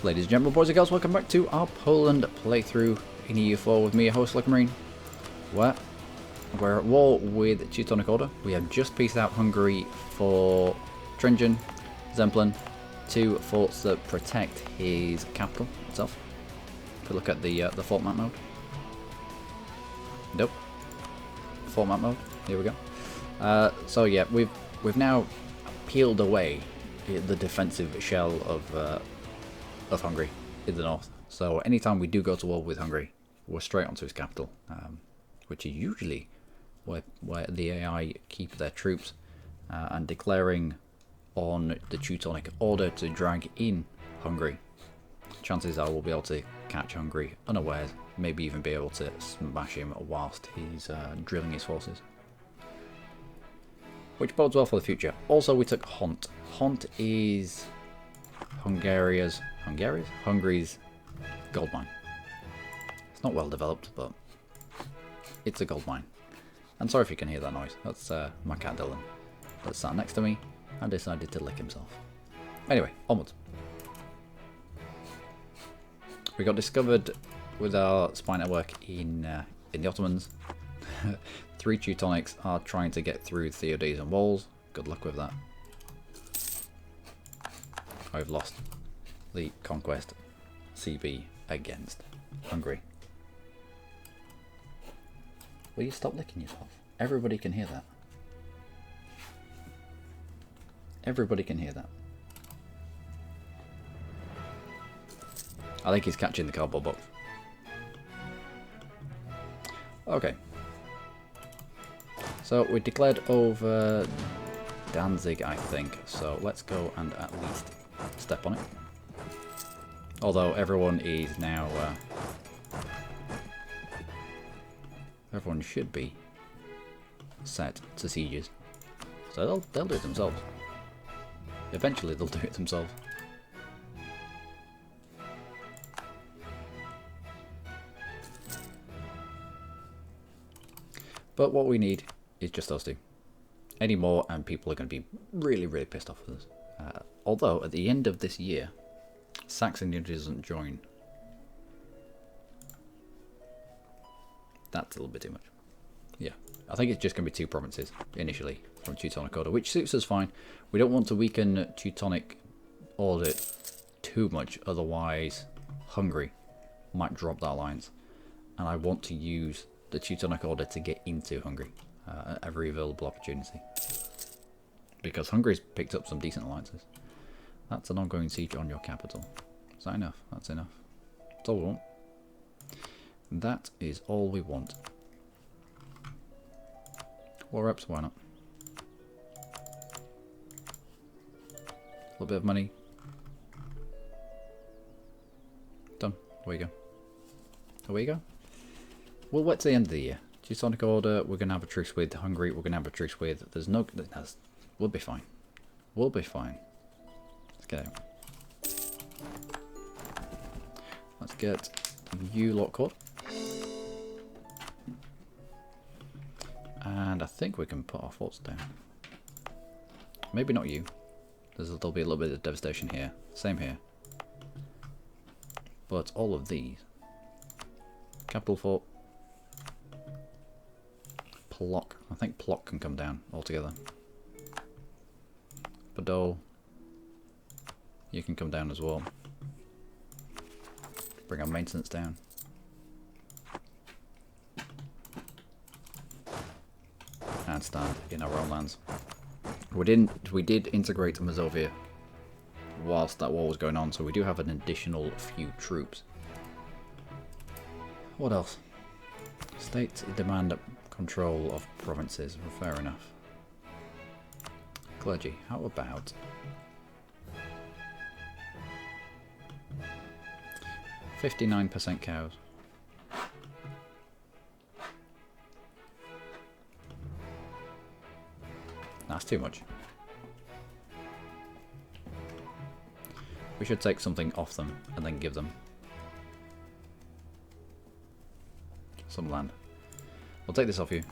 Ladies and gentlemen, boys and girls, welcome back to our Poland playthrough in EU4 with me, your host, Luckymarine. Where we're at war with Teutonic Order. We have just pieced out Hungary for Tringen, Zemplin, two forts that protect his capital itself. If we look at the fort map mode. Nope. Fort map mode. Here we go. So yeah, we've now peeled away the defensive shell of Hungary in the north. So anytime we do go to war with Hungary, we're straight onto his capital, which is usually where the AI keep their troops, and declaring on the Teutonic Order to drag in Hungary. Chances are we'll be able to catch Hungary unawares, maybe even be able to smash him whilst he's drilling his forces. Which bodes well for the future. Also, we took Hont. Hont is Hungary's gold mine. It's not well developed, but it's a gold mine. And sorry if you can hear that noise. That's my cat Dylan that sat next to me and decided to lick himself. Anyway, onwards. We got discovered with our spy network in the Ottomans. 3 Teutonics are trying to get through Theodosian walls. Good luck with that. I've lost the conquest CB against Hungary. Will you stop licking yourself? Everybody can hear that. Everybody can hear that. I think he's catching the cardboard box. Okay. So we declared over Danzig, I think. So let's go and at least step on it. Although everyone is now, everyone should be set to sieges, so they'll do it themselves. Eventually, they'll do it themselves. But what we need is just those two. Any more, and people are going to be really, really pissed off with us. Although at the end of this year, Saxony doesn't join. That's a little bit too much. Yeah, I think it's just going to be 2 provinces initially from Teutonic Order, which suits us fine. We don't want to weaken Teutonic Order too much, otherwise Hungary might drop that alliance. And I want to use the Teutonic Order to get into Hungary at every available opportunity. Because Hungary's picked up some decent alliances. That's an ongoing siege on your capital. Is that enough? That's enough. That's all we want. That is all we want. War reps, why not? A little bit of money. Done. Away you go. Away you go. We'll wait to the end of the year. Teutonic Order, we're going to have a truce with Hungary. We're going to have a truce with... We'll be fine. We'll be fine. Let's get out. Let's get you lot caught. And I think we can put our forts down. Maybe not you. There'll be a little bit of devastation here. Same here. But all of these. Capital fort. Plock. I think Plock can come down altogether. Podol. You can come down as well. Bring our maintenance down. And stand in our own lands. We did integrate Mazovia whilst that war was going on, so we do have an additional few troops. What else? State demand control of provinces. Fair enough. Clergy. How about 59% cows? That's too much. We should take something off them and then give them some land. We'll take this off you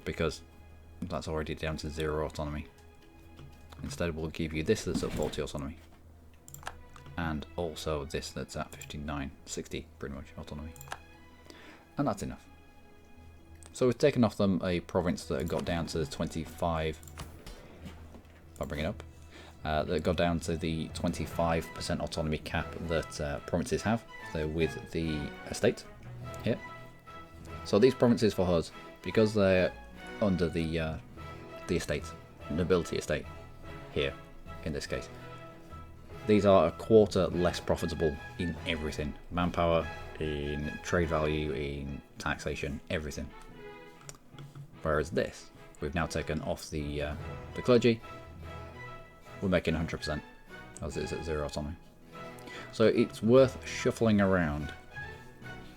because that's already down to 0 autonomy. Instead we'll give you this that's at 40 autonomy. And and also this that's at 59, 60 pretty much autonomy. And that's enough. So we've taken off them a province that got down to the 25, I'll bring it up, that got down to the 25% autonomy cap that provinces have. They're with the estate here. So these provinces for us, because they're under the estate, nobility estate here in this case, these are a quarter less profitable in everything. Manpower, in trade value, in taxation, everything. Whereas this, we've now taken off the clergy, we're making 100%, as it is at 0 autonomy. So it's worth shuffling around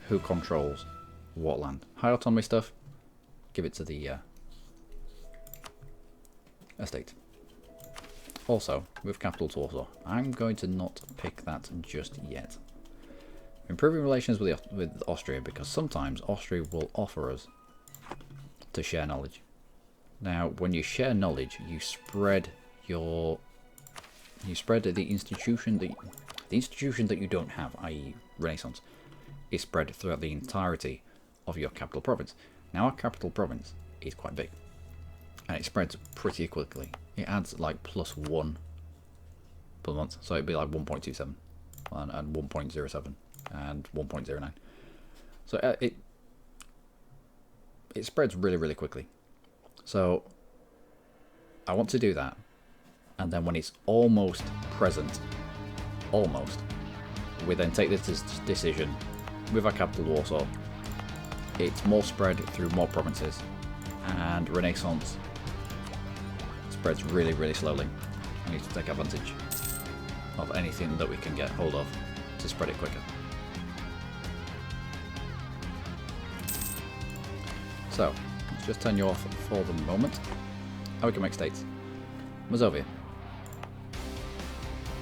who controls what land. High autonomy stuff, give it to the estate. Also, with capital to Warsaw, I'm going to not pick that just yet. Improving relations with Austria, because sometimes Austria will offer us to share knowledge. Now, when you share knowledge, you spread the institution that you don't have, i.e. Renaissance, is spread throughout the entirety of your capital province. Now, our capital province is quite big, and it spreads pretty quickly. It adds like +1 per month, so it'd be like 1.27 and 1.07 and 1.09. So it spreads really quickly. So I want to do that, and then when it's almost present, we then take this decision with our capital Warsaw. It's more spread through more provinces, and Renaissance spreads really slowly. We need to take advantage of anything that we can get hold of to spread it quicker. So, let's just turn you off for the moment. How we can make states. Mazovia.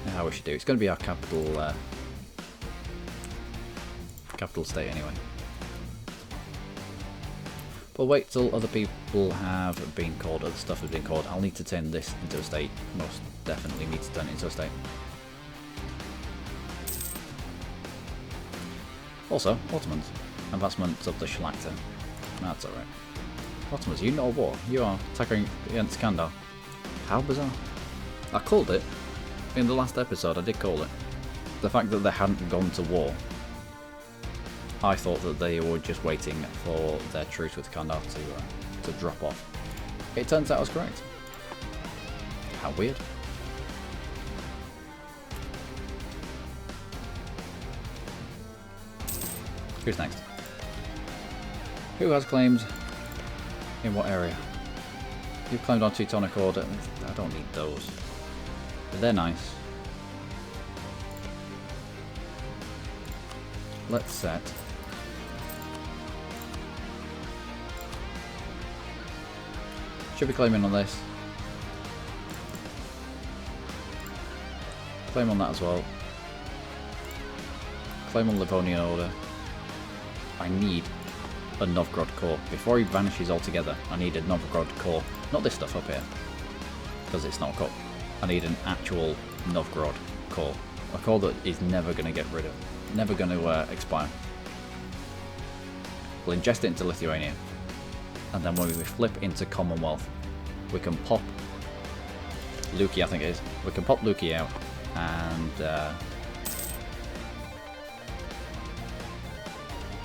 How we should do. It's going to be our capital state anyway. But wait till other people have been called, other stuff has been called. I'll need to turn this into a state. Most definitely need to turn it into a state. Also, Ottomans. Advancement of the Schlachter. That's alright. Ottomans, you know war. You are attacking against Kandar. How bizarre. I called it. In the last episode, I did call it. The fact that they hadn't gone to war. I thought that they were just waiting for their truce with Kandar to drop off. It turns out I was correct. How weird. Who's next? Who has claims in what area? You've claimed on Teutonic Order. I don't need those. But they're nice. Let's set. Should be claiming on this. Claim on that as well. Claim on Livonian Order. I need a Novgorod core. Before he vanishes altogether, I need a Novgorod core. Not this stuff up here, because it's not a core. I need an actual Novgorod core. A core that is never going to get rid of. Never going to expire. We'll ingest it into Lithuania. And then when we flip into Commonwealth, we can pop Luki, I think it is. We can pop Luki out and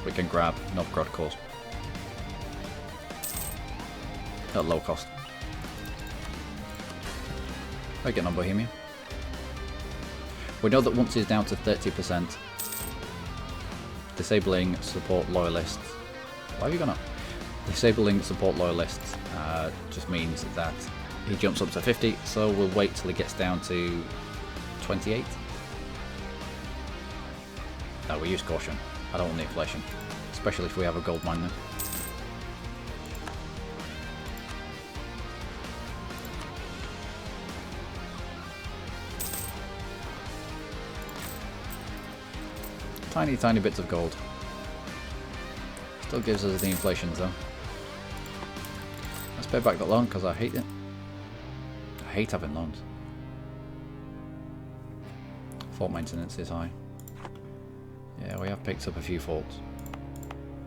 we can grab Novgorod cores at low cost. I get on Bohemia. We know that once it's down to 30%, disabling support loyalists. Why have you gone up? Disabling support loyalists just means that he jumps up to 50, so we'll wait till he gets down to 28. No, we use caution. I don't want the inflation, especially if we have a gold mine now. Tiny bits of gold. Still gives us the inflation though. Let's pay back that loan because I hate it. I hate having loans. Fault maintenance is high. Yeah, we have picked up a few faults.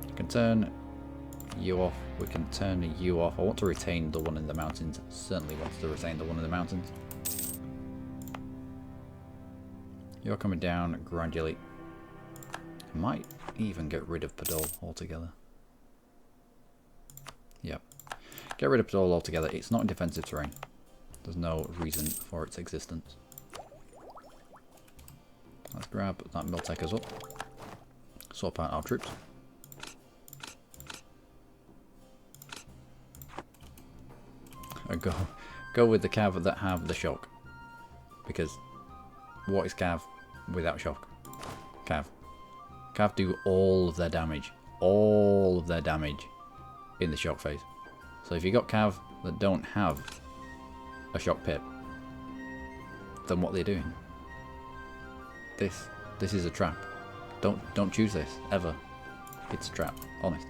We can turn you off. We can turn you off. I want to retain the one in the mountains. Certainly want to retain the one in the mountains. You're coming down gradually. I might even get rid of Podol altogether. Yep. Get rid of Podol altogether. It's not in defensive terrain. There's no reason for its existence. Let's grab that mill take us up. Swap out our troops. And go with the cav that have the shock. Because what is cav without shock? Cav. Cav do all of their damage. All of their damage in the shock phase. So if you got cav that don't have a shock pip, then what they're doing? This is a trap. Don't choose this ever. It's a trap, honest.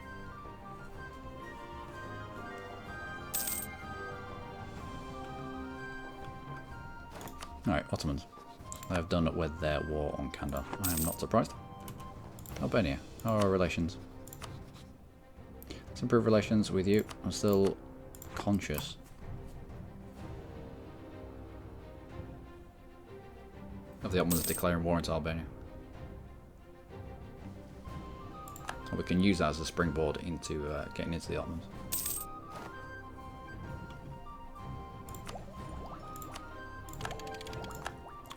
Alright, Ottomans. They have done with their war on Kandar. I am not surprised. Albania, how are our relations? Let's improve relations with you. I'm still conscious of the Ottomans declaring war into Albania. So we can use that as a springboard into getting into the Ottomans.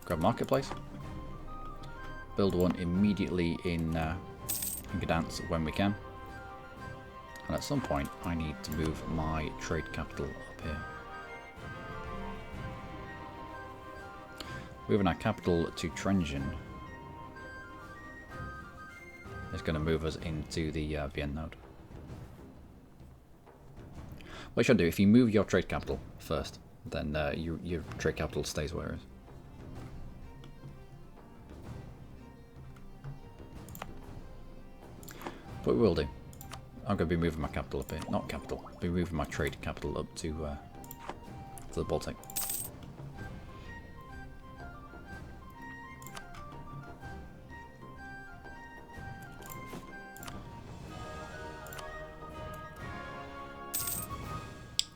Grab marketplace. Build one immediately in Gdansk when we can. And at some point I need to move my trade capital up here. Moving our capital to Trenčín is going to move us into the Vienna node. What you should do, if you move your trade capital first, then your trade capital stays where it is. But we will do. I'm going to be moving my capital up here. Not capital. I'll be moving my trade capital up to the Baltic.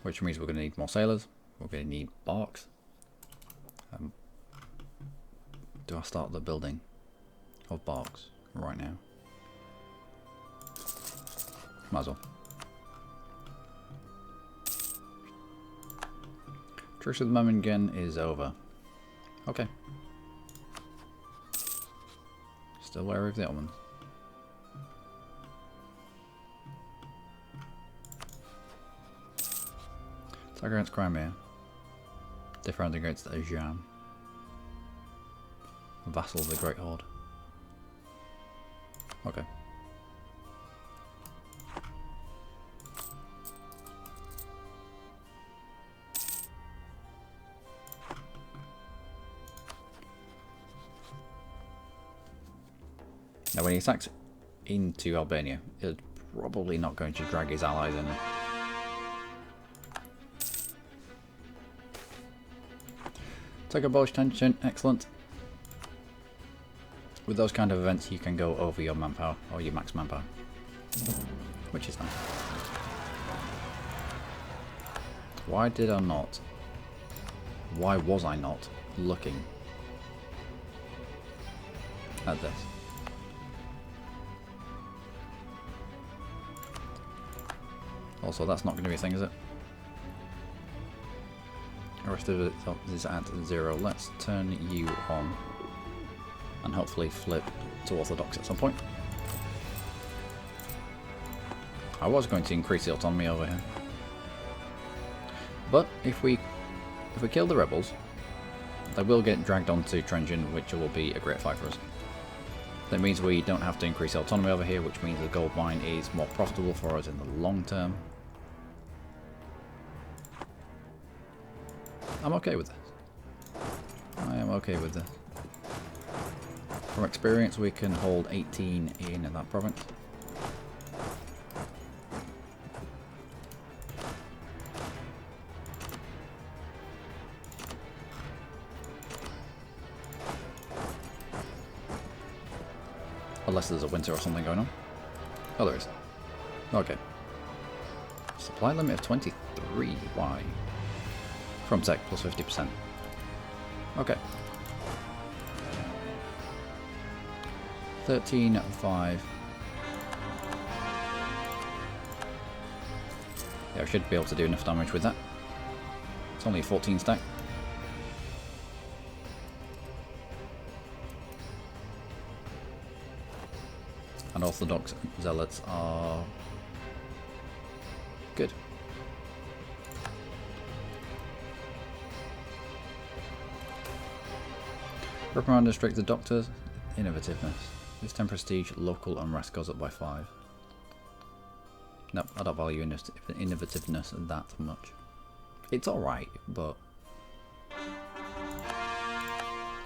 Which means we're going to need more sailors. We're going to need barks. Do I start the building of barks right now? Might as well. Truce with Memmingen is over. Okay. Still wary of the Ottomans. Attack against Crimea. Defend against Ajan. Vassal of the Great Horde. Okay. Now when he attacks into Albania, he's probably not going to drag his allies in. Take a Polish tension, excellent. With those kind of events you can go over your manpower, or your max manpower. Which is nice. Why did I not? Why was I not looking at this? Also, that's not going to be a thing, is it? The rest of it is at 0. Let's turn you on and hopefully flip to Orthodox at some point. I was going to increase the autonomy over here, but if we kill the rebels, they will get dragged onto Trenčín, which will be a great fight for us. That means we don't have to increase autonomy over here, which means the gold mine is more profitable for us in the long term. I'm okay with this. I am okay with this. From experience, we can hold 18 in that province. Unless there's a winter or something going on. Oh, there is. Okay. Supply limit of 23. Why? From tech plus 50%. Okay. 13.5. Yeah, I should be able to do enough damage with that. It's only a 14 stack. And Orthodox Zealots are good. Reprimand and Restrict the Doctor's Innovativeness. This 10 prestige, local unrest goes up by 5. No, I don't value innovativeness that much. It's alright, but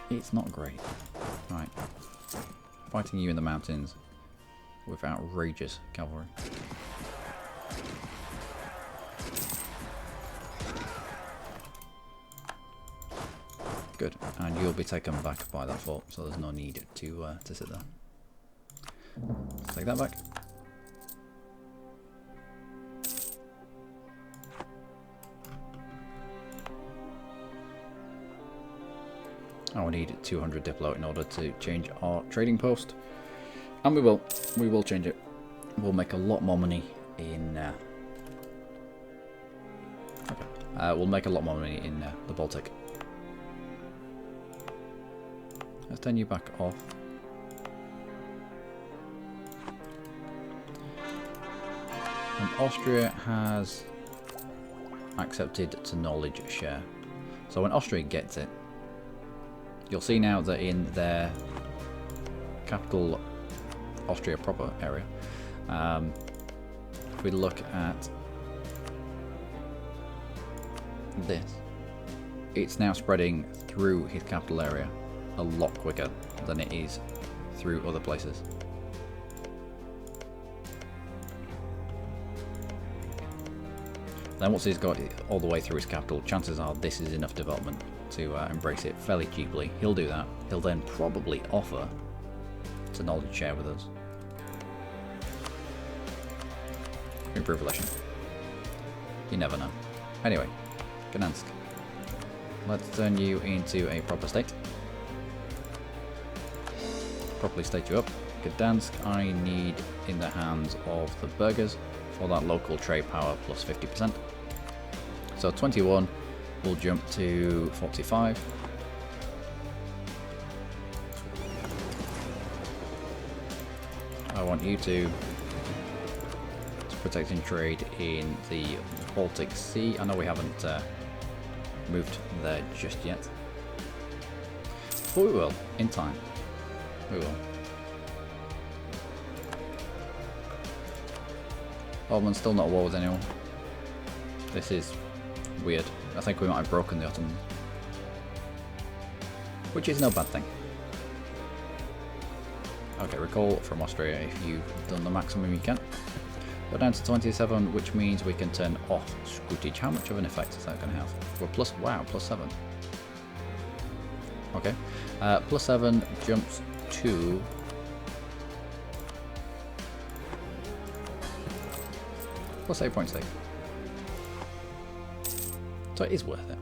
it's not great. Right. Fighting you in the mountains with outrageous cavalry. Good, and you'll be taken back by that fort, so there's no need to sit there. Let's take that back. And we need 200 Diplo in order to change our trading post, and we will change it. We'll make a lot more money in. We'll make a lot more money in the Baltic. Let's turn you back off. And Austria has accepted to knowledge share. So when Austria gets it, you'll see now that in their capital, Austria proper area, if we look at this, it's now spreading through his capital area a lot quicker than it is through other places. Then once he's got it all the way through his capital, chances are this is enough development to embrace it fairly cheaply. He'll do that. He'll then probably offer to knowledge share with us. Improve relation. You never know. Anyway, Gdansk. Let's turn you into a proper state. Properly state you up. Gdansk, I need in the hands of the burghers for that local trade power plus 50%. So 21 will jump to 45. I want you to protecting trade in the Baltic Sea. I know we haven't moved there just yet, but we will in time. We will. Ottoman's still not at war with anyone. This is weird. I think we might have broken the Ottomans, which is no bad thing. Okay, recall from Austria if you've done the maximum you can. Go down to 27, which means we can turn off Scrootage. How much of an effect is that going to have? We're plus 7. Okay, plus 7 jumps to plus 8.6. So it is worth it.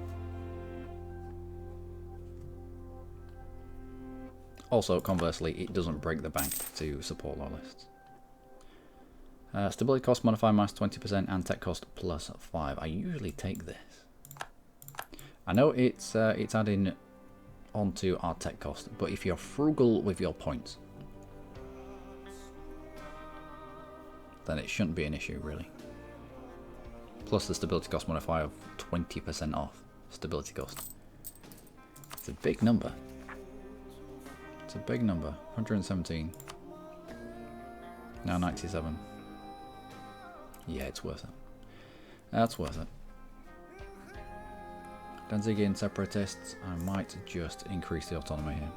Also, conversely, it doesn't break the bank to support our lists. Stability cost modifier minus 20% and tech cost plus 5. I usually take this. I know it's adding onto our tech cost, but if you're frugal with your points, then it shouldn't be an issue really. Plus the stability cost modifier of 20% off stability cost. It's a big number. It's a big number. 117. Now 97. Yeah, it's worth it. That's worth it. Danzigian separatists, I might just increase the autonomy here.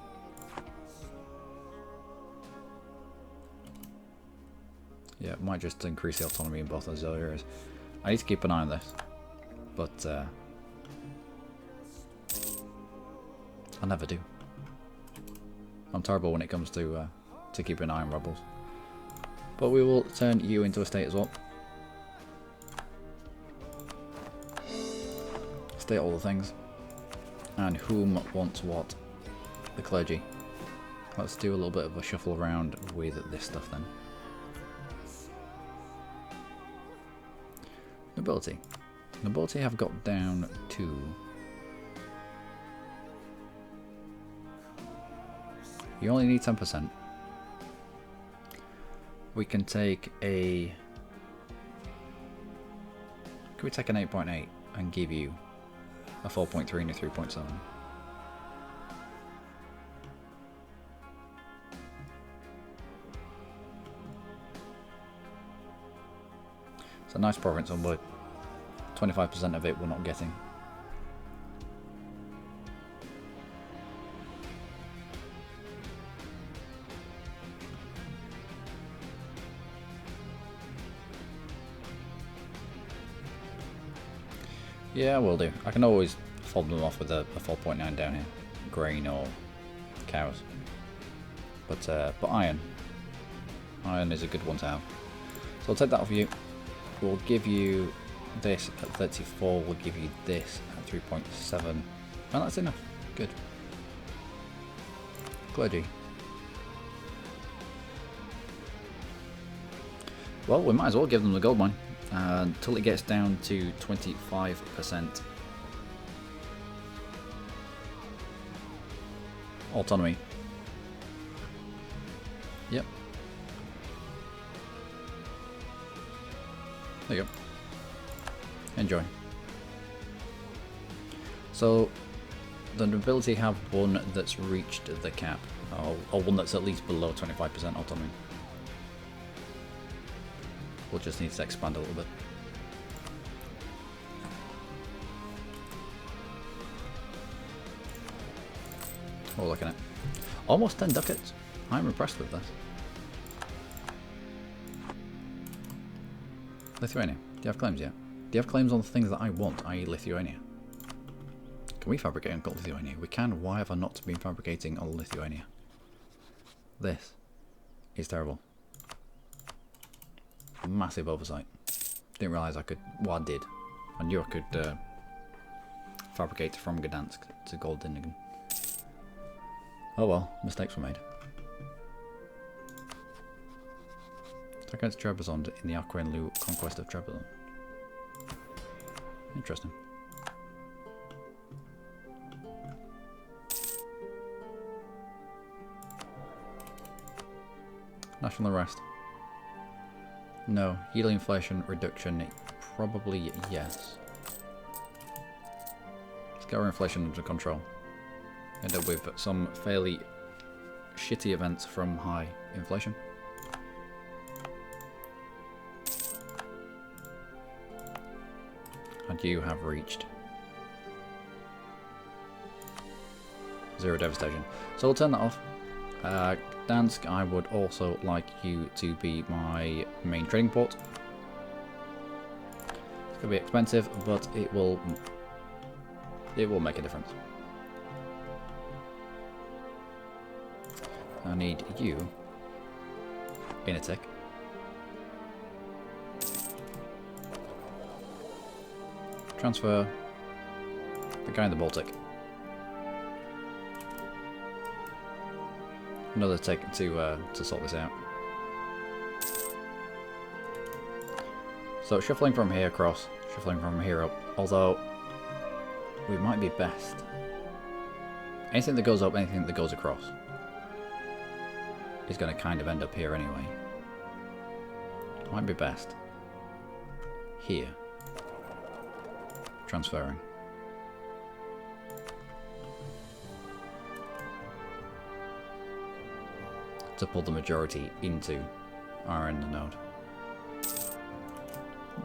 Yeah, might just increase the autonomy in both those areas. I need to keep an eye on this, but I never do. I'm terrible when it comes to to keep an eye on rebels. But we will turn you into a state as well. State all the things. And whom wants what? The clergy. Let's do a little bit of a shuffle around with this stuff then. Nobility. Nobility have got down to... You only need 10%. We can take a... Can we take an 8.8 and give you a 4.3 and a 3.7? It's a nice province on wood. 25% of it we're not getting. Yeah, will do. I can always fob them off with a 4.9 down here. Grain or cows. But iron. Iron is a good one to have. So I'll take that off you. We'll give you this at 34. We'll give you this at 3.7. And that's enough. Good. Clergy. Well, we might as well give them the gold mine. Until it gets down to 25% autonomy. Yep. There you go. Enjoy. So the nobility have one that's reached the cap, or one that's at least below 25% autonomy. We'll just need to expand a little bit. What we're looking at. Almost 10 ducats. I'm impressed with this. Lithuania. Do you have claims yet? Do you have claims on the things that I want, i.e. Lithuania? Can we fabricate on Lithuania? We can. Why have I not been fabricating on Lithuania? This is terrible. Massive oversight. Didn't realise I could... Well, I did. I knew I could fabricate from Gdansk to Goldingen. Oh well, mistakes were made. Attack against Trebizond in the Aquenlu conquest of Trebizond. Interesting. National arrest. No. Yearly inflation reduction, probably yes. Let's get our inflation under control. End up with some fairly shitty events from high inflation. And you have reached 0 devastation. So we'll turn that off. Gdansk, I would also like you to be my main trading port. It's going to be expensive, but it will make a difference. I need you in a tick. Transfer the guy in the Baltic. Another tick to sort this out. So shuffling from here across, shuffling from here up. Although we might be best. Anything that goes up, anything that goes across is going to kind of end up here anyway. Might be best here. Transferring. To pull the majority into our end node.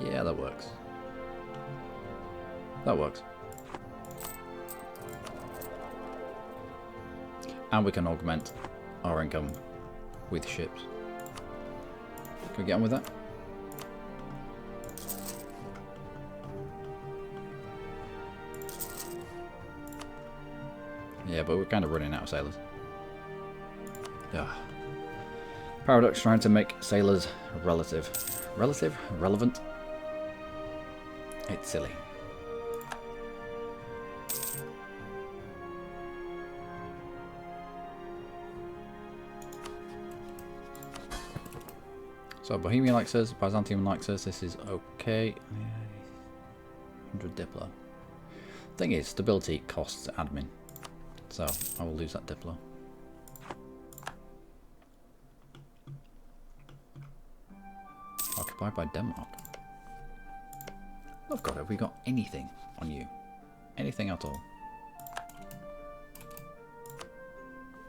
Yeah, that works. That works. And we can augment our income with ships. Can we get on with that? Yeah, but we're kind of running out of sailors. Yeah. Paradox trying to make sailors relevant. It's silly. So Bohemia likes us, Byzantium likes us, this is okay. 100 Diplo. Thing is, stability costs admin. So I will lose that Diplo. Occupied by Denmark. Oh god, have we got anything on you? Anything at all?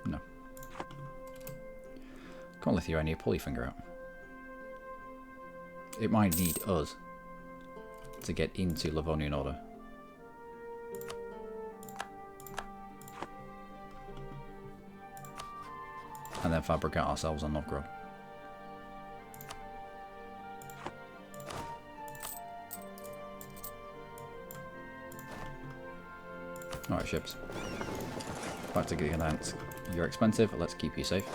No. Come on Lithuania, pull your finger out. It might need us to get into Livonian Order. And then fabricate ourselves on Novgorod. Alright, ships. Back to getting that. You're expensive, let's keep you safe.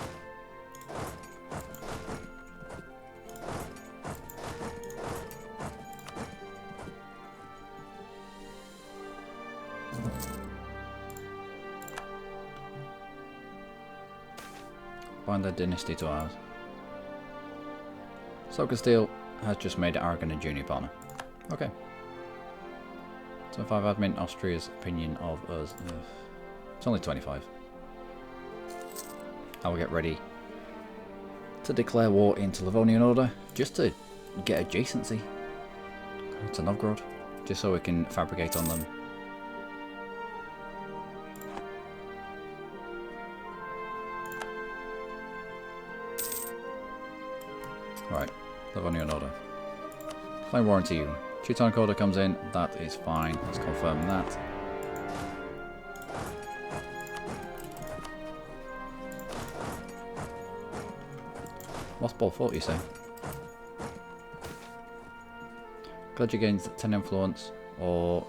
Bind their dynasty to ours. Soka Steel has just made Aragon a junior partner. Okay. 25 admin, Austria's opinion of us. It's only 25. I will get ready to declare war into Livonian Order just to get adjacency to Novgorod, just so we can fabricate on them. Right, Livonian Order. Claim warranty you. Teutonic Order comes in, that is fine. Let's confirm that. Mothball Fort, you say? Pledge gains 10 influence, or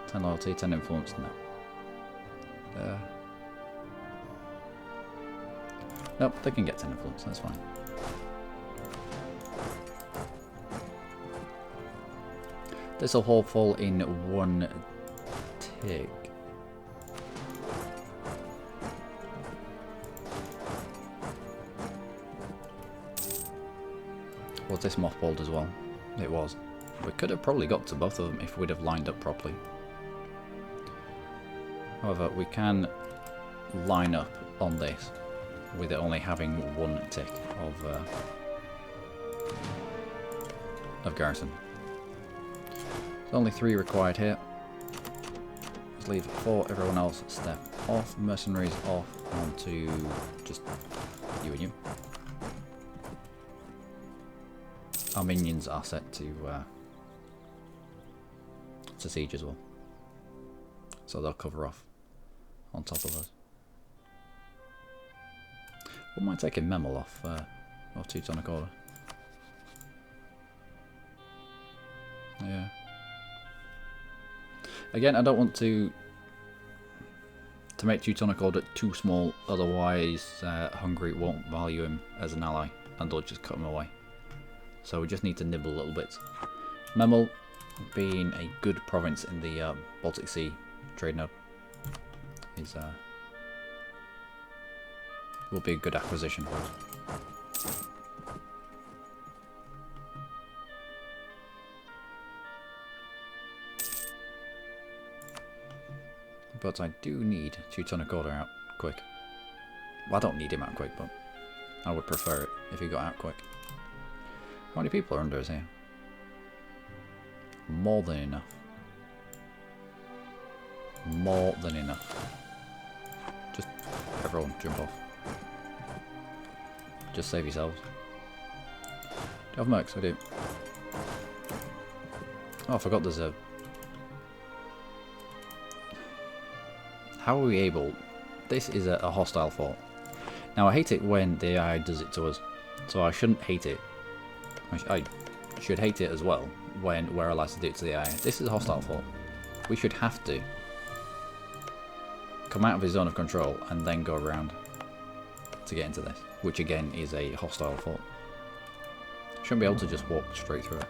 10 loyalty, 10 influence, no. Nope, they can get 10 influence, that's fine. This will all fall in one tick. Was this mothballed as well? It was. We could have probably got to both of them if we'd have lined up properly. However, we can line up on this with it only having one tick of garrison. There's only 3 required here. Let's leave 4, everyone else step off, mercenaries off onto just you and you. Our minions are set to siege as well, so they'll cover off on top of us. What might take a Memel off Teutonic Order? Yeah. Again, I don't want to make Teutonic Order too small, otherwise Hungary won't value him as an ally and they'll just cut him away. So we just need to nibble a little bit. Memel, being a good province in the Baltic Sea trade node, is will be a good acquisition for us. But I do need Teutonic Order out quick. Well, I don't need him out quick, but I would prefer it if he got out quick. How many people are under us here? More than enough. More than enough. Just everyone jump off. Just save yourselves. Do you have mercs? I do. Oh, I forgot there's a... How are we able... This is a hostile fort. Now, I hate it when the AI does it to us, so I shouldn't hate it. I should hate it as well when we're allowed to do it to the AI. This is a hostile fort. We should have to come out of his zone of control and then go around to get into this, which again is a hostile fort. Shouldn't be able to just walk straight through it.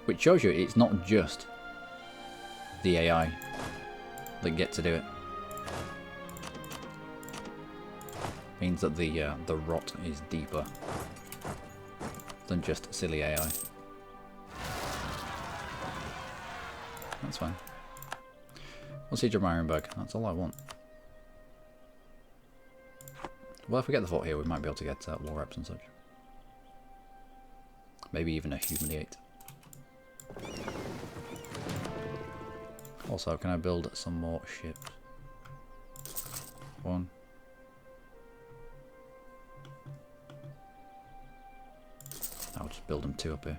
Which shows you it's not just the AI that get to do it. Means that the rot is deeper than just silly AI. That's fine. We'll see Marienburg. That's all I want. Well, if we get the fort here, we might be able to get war reps and such. Maybe even a humiliate. Also, can I build some more ships? One. I'll just build them 2 up here.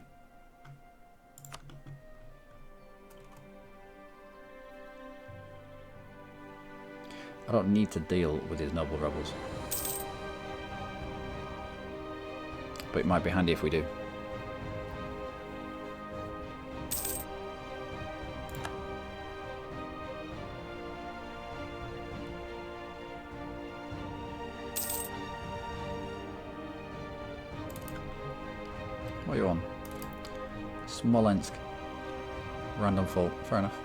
I don't need to deal with his noble rebels. But it might be handy if we do. What are you on? Smolensk. Random fault. Fair enough.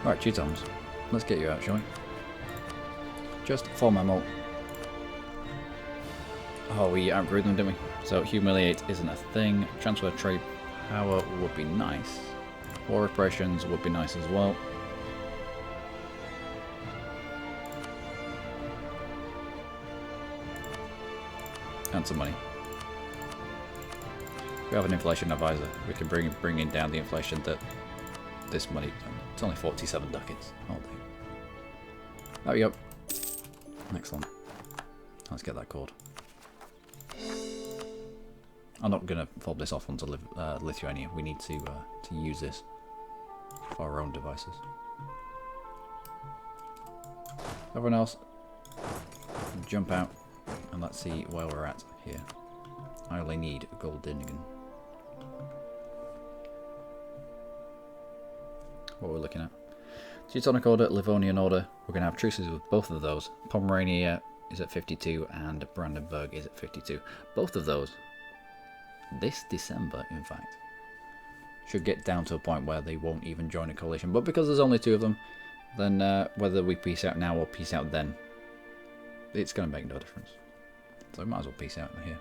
Right, Teutons. Let's get you out, shall we? Just for memo. Oh, we outgrew them, didn't we? So humiliate isn't a thing. Transfer trade power would be nice. War operations would be nice as well. And some money. We have an inflation advisor. We can bring in down the inflation that this money. It's only 47 ducats. All day. There we go. Excellent. Let's get that cord. I'm not going to fob this off onto Lithuania. We need to use this for our own devices. Everyone else, jump out and let's see where we're at here. I only need Goldingen. What we're looking at. Teutonic Order, Livonian Order. We're going to have truces with both of those. Pomerania is at 52 and Brandenburg is at 52. Both of those, this December in fact, should get down to a point where they won't even join a coalition. But because there's only 2 of them, then whether we peace out now or peace out then, it's going to make no difference. So we might as well peace out here.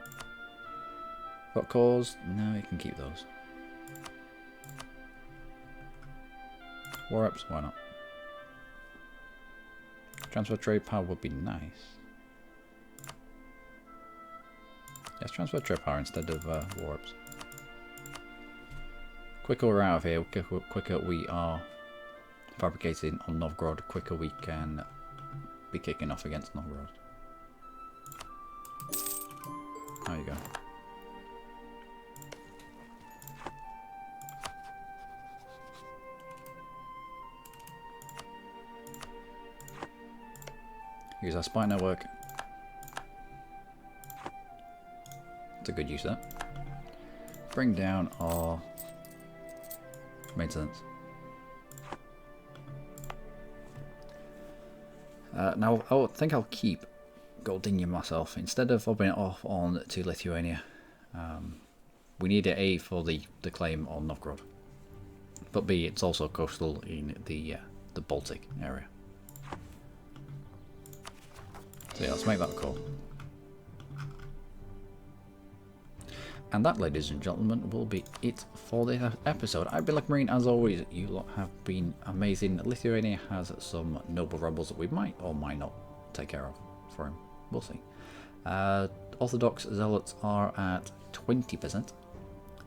Got cause? No, you can keep those. War ups? Why not? Transfer trade power would be nice. Yes, transfer trade power instead of war ups. Quicker we're out of here, quicker we are fabricating on Novgorod, quicker we can be kicking off against Novgorod. There you go. Use our spy network. It's a good use of that. Bring down our maintenance. Now I think I'll keep Goldingen myself instead of fobbing it off on to Lithuania. We need it A for the claim on Novgorod, but B it's also coastal in the Baltic area. So yeah, let's make that a call. And that, ladies and gentlemen, will be it for this episode. I've been Luckymarine, as always. You lot have been amazing. Lithuania has some noble rebels that we might or might not take care of for him. We'll see. Orthodox zealots are at 20%.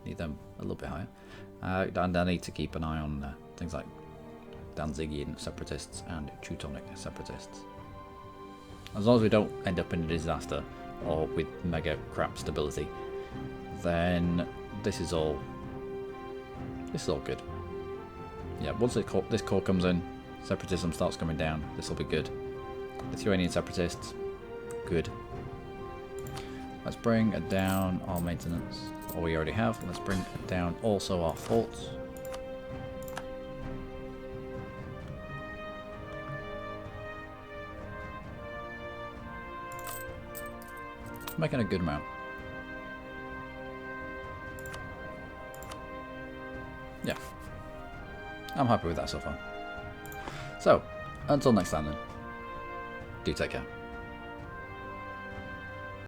Need them a little bit higher. And I need to keep an eye on things like Danzigian separatists and Teutonic separatists. As long as we don't end up in a disaster or with mega crap stability, then this is all good. Yeah, once this core comes in, separatism starts coming down, this will be good. Lithuanian separatists, good. Let's bring down our maintenance, or we already have. Let's bring down also our forts. Making a good amount. Yeah. I'm happy with that so far. So, until next time then. Do take care.